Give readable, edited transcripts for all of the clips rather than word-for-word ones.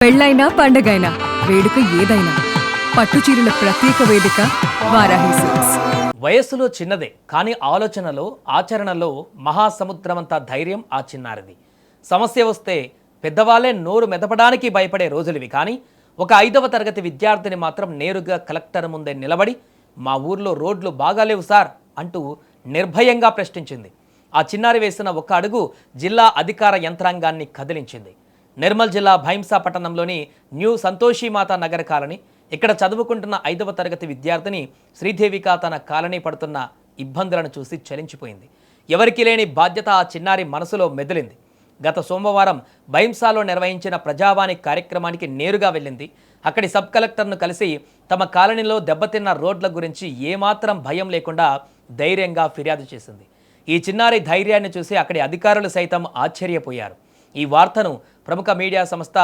పెళ్ళైనా పండగైనా వేడుక ఏదైనా పట్టుచీరల ప్రత్యేక వేదిక వారాహి సిల్క్స్. వయస్సులో చిన్నదే కానీ ఆలోచనలో ఆచరణలో మహాసముద్రమంతా ధైర్యం ఆ చిన్నారిది. సమస్య వస్తే పెద్దవాళ్లే నోరు మెదపడానికి భయపడే రోజులివి. కానీ ఒక 5వ తరగతి విద్యార్థిని మాత్రం నేరుగా కలెక్టర్ ముందే నిలబడి మా ఊర్లో రోడ్లు బాగాలేవు సార్ అంటూ నిర్భయంగా ప్రశ్నించింది. ఆ చిన్నారి వేసిన ఒక్క అడుగు జిల్లా అధికార యంత్రాంగాన్ని కదిలించింది. నిర్మల్ జిల్లా భైంసా పట్టణంలోని న్యూ సంతోషిమాత నగర్ కాలనీ. ఇక్కడ చదువుకుంటున్న 5వ తరగతి విద్యార్థిని శ్రీదేవిక తన కాలనీ పడుతున్న ఇబ్బందులను చూసి చలించిపోయింది. ఎవరికి లేని బాధ్యత ఆ చిన్నారి మనసులో మెదిలింది. గత సోమవారం భైంసాలో నిర్వహించిన ప్రజావాణి కార్యక్రమానికి నేరుగా వెళ్ళింది. అక్కడి సబ్ కలెక్టర్ను కలిసి తమ కాలనీలో దెబ్బతిన్న రోడ్ల గురించి ఏమాత్రం భయం లేకుండా ధైర్యంగా ఫిర్యాదు చేసింది. ఈ చిన్నారి ధైర్యాన్ని చూసి అక్కడి అధికారులు సైతం ఆశ్చర్యపోయారు. ఈ వార్తను ప్రముఖ మీడియా సంస్థ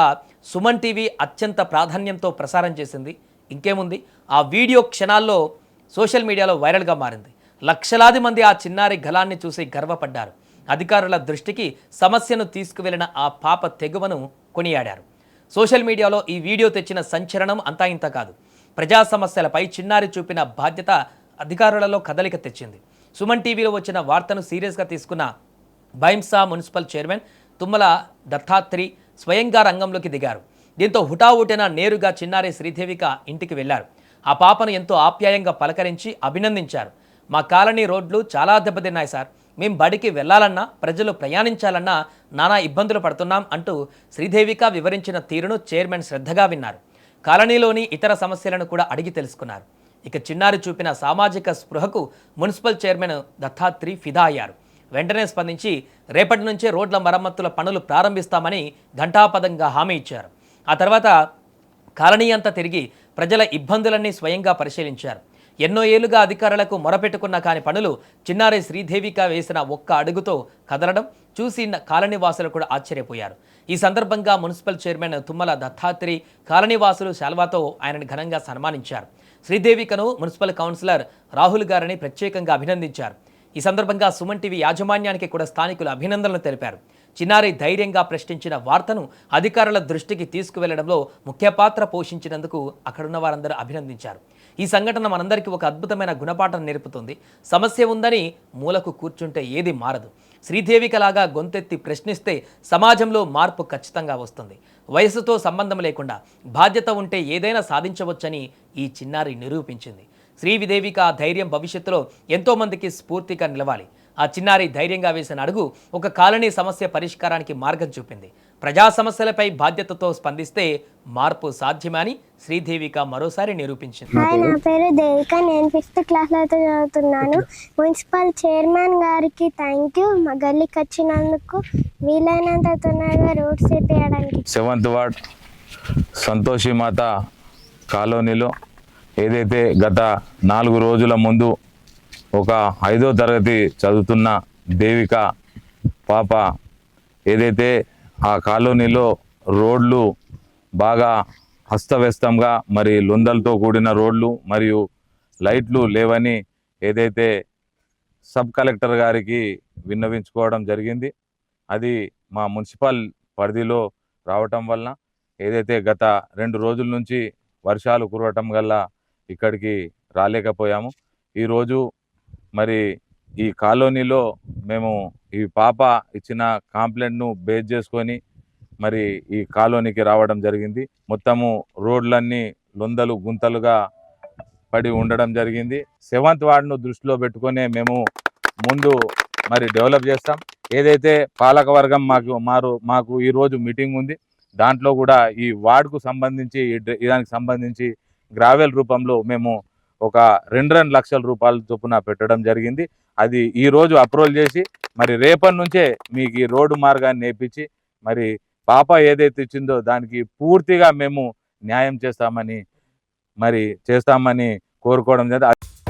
సుమన్ టీవీ అత్యంత ప్రాధాన్యంతో ప్రసారం చేసింది. ఇంకేముంది, ఆ వీడియో క్షణాల్లో సోషల్ మీడియాలో వైరల్గా మారింది. లక్షలాది మంది ఆ చిన్నారి గలాన్ని చూసి గర్వపడ్డారు. అధికారుల దృష్టికి సమస్యను తీసుకువెళ్లిన ఆ పాప తెగువను కొనియాడారు. సోషల్ మీడియాలో ఈ వీడియో తెచ్చిన సంచలనం అంతా ఇంత కాదు. ప్రజా సమస్యలపై చిన్నారి చూపిన బాధ్యత అధికారులలో కదలిక తెచ్చింది. సుమన్ టీవీలో వచ్చిన వార్తను సీరియస్గా తీసుకున్న భైంసా మున్సిపల్ చైర్మన్ తుమ్మల దత్తాత్రి స్వయంగా రంగంలోకి దిగారు. దీంతో హుటాహుటిన నేరుగా చిన్నారి శ్రీదేవిక ఇంటికి వెళ్లారు. ఆ పాపను ఎంతో ఆప్యాయంగా పలకరించి అభినందించారు. మా కాలనీ రోడ్లు చాలా దెబ్బతిన్నాయి సార్, మేం బడికి వెళ్లాలన్నా ప్రజలు ప్రయాణించాలన్నా నానా ఇబ్బందులు పడుతున్నాం అంటూ శ్రీదేవిక వివరించిన తీరును చైర్మన్ శ్రద్ధగా విన్నారు. కాలనీలోని ఇతర సమస్యలను కూడా అడిగి తెలుసుకున్నారు. ఇక చిన్నారి చూపిన సామాజిక స్పృహకు మున్సిపల్ చైర్మన్ దత్తాత్రి ఫిదా అయ్యారు. వెంటనే స్పందించి రేపటి నుంచే రోడ్ల మరమ్మతుల పనులు ప్రారంభిస్తామని ఘంటాపథంగా హామీ ఇచ్చారు. ఆ తర్వాత కాలనీ అంతా తిరిగి ప్రజల ఇబ్బందులన్నీ స్వయంగా పరిశీలించారు. ఎన్నో ఏళ్లుగా అధికారులకు మొరపెట్టుకున్న కాని పనులు చిన్నారి శ్రీదేవిక వేసిన ఒక్క అడుగుతో కదలడం చూసి కాలనీవాసులు కూడా ఆశ్చర్యపోయారు. ఈ సందర్భంగా మున్సిపల్ చైర్మన్ తుమ్మల దత్తాత్రి కాలనీవాసులు శాల్వాతో ఆయనను ఘనంగా సన్మానించారు. శ్రీదేవికను మున్సిపల్ కౌన్సిలర్ రాహుల్ గారిని ప్రత్యేకంగా అభినందించారు. ఈ సందర్భంగా సుమన్ టీవీ యాజమాన్యానికి కూడా స్థానికులు అభినందనలు తెలిపారు. చిన్నారి ధైర్యంగా ప్రశ్నించిన వార్తను అధికారుల దృష్టికి తీసుకువెళ్లడంలో ముఖ్య పాత్ర పోషించినందుకు అక్కడున్న వారందరూ అభినందించారు. ఈ సంఘటన మనందరికీ ఒక అద్భుతమైన గుణపాఠం నేర్పుతుంది. సమస్య ఉందని మూలకు కూర్చుంటే ఏది మారదు. శ్రీదేవికలాగా గొంతెత్తి ప్రశ్నిస్తే సమాజంలో మార్పు ఖచ్చితంగా వస్తుంది. వయసుతో సంబంధం లేకుండా బాధ్యత ఉంటే ఏదైనా సాధించవచ్చని ఈ చిన్నారి నిరూపించింది. శ్రీదేవిక ధైర్యం భవిష్యత్తులో ఎంతోమందికి స్ఫూర్తిగా నిలవాలి. ఆ చిన్నారి ధైర్యంగా వేసిన అడుగు ఒక కాలనీ సమస్య పరిష్కారానికి మార్గం చూపింది. ప్రజా సమస్యలపై బాధ్యతతో స్పందిస్తే మార్పు సాధ్యమని శ్రీదేవిక మరోసారి నిరూపించింది. నా పేరు దేవిక, నేను 5th క్లాస్లో చదువుతున్నాను. మున్సిపల్ చైర్మన్ గారికి థ్యాంక్ యూ. మా గల్లీకి వచ్చినందుకు వీలైనంత తొందరగా రోడ్స్ వేయడానికి. 7th వార్డ్ సంతోషిమాత కాలనీలో ఏదైతే గత 4 రోజుల ముందు ఒక 5వ తరగతి చదువుతున్న దేవిక పాప ఏదైతే ఆ కాలనీలో రోడ్లు బాగా అస్తవ్యస్తంగా మరి లొందలతో కూడిన రోడ్లు మరియు లైట్లు లేవని ఏదైతే సబ్ కలెక్టర్ గారికి విన్నవించుకోవడం జరిగింది. అది మా మున్సిపల్ పరిధిలో రావటం వలన ఏదైతే గత 2 రోజుల నుంచి వర్షాలు కురవటం వల్ల ఇక్కడికి రాలేకపోయాము. ఈరోజు మరి ఈ కాలనీలో మేము ఈ పాప ఇచ్చిన కంప్లైంట్ను బేస్ చేసుకొని మరి ఈ కాలనీకి రావడం జరిగింది. మొత్తము రోడ్లన్నీ లొందలు గుంతలుగా పడి ఉండడం జరిగింది. 7th వార్డును దృష్టిలో పెట్టుకొని మేము ముందు మరి డెవలప్ చేస్తాం. ఏదైతే పాలకవర్గం మాకు ఈరోజు మీటింగ్ ఉంది. దాంట్లో కూడా ఈ వార్డుకు సంబంధించి దానికి సంబంధించి గ్రావెల్ రూపంలో మేము ఒక 2 లక్షల రూపాయల చొప్పున పెట్టడం జరిగింది. అది ఈరోజు అప్రూవల్ చేసి మరి రేపటి నుంచే మీకు ఈ రోడ్డు మార్గాన్ని నేర్పించి మరి పాప ఏదైతే ఇచ్చిందో దానికి పూర్తిగా మేము న్యాయం చేస్తామని కోరుకోవడం జరిగింది.